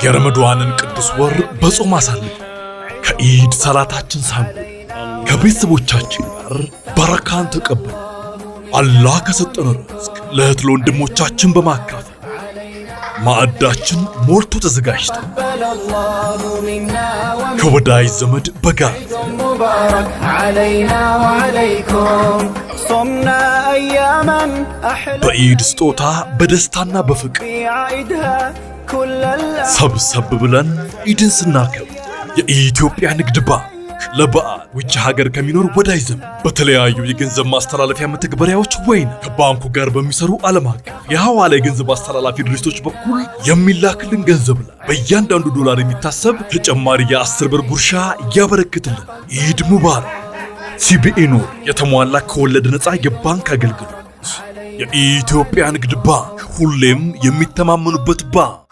የረመዳንን ቅዱስ ወር በጾም አሳልፈን ከኢድ ሰላታችን ሳንል ከቤተሰቦቻችን ጋር በረካን ተቀበል አላህ ከሰጠን ርዝቅ ለእህት ለወንድሞቻችን በማካፈል ማዕዳችን ሞልቶ ተዘጋጅቶ ከወዳጅ ዘመድ በጋር በኢድ ስጦታ በደስታና በፍቅር ሰብሰብ ብለን ኢድን ስናከብር የኢትዮጵያ ንግድ ባንክ ለበዓል ውጭ ሀገር ከሚኖር ወዳጅ ዘመድ በተለያዩ የገንዘብ ማስተላለፊያ መተግበሪያዎች ወይም ከባንኩ ጋር በሚሰሩ ዓለም አቀፍ የሐዋላ የገንዘብ አስተላላፊ ድርጅቶች በኩል የሚላክልን ገንዘብ ላይ በእያንዳንዱ ዶላር የሚታሰብ ተጨማሪ የ10 ብር ጉርሻ ያበረክትልን። ኢድ ሙባረክ። ሲቢኢ ኑር የተሟላ ከወለድ ነፃ የባንክ አገልግሎት። የኢትዮጵያ ንግድ ባንክ ሁሌም የሚተማመኑበት ባንክ።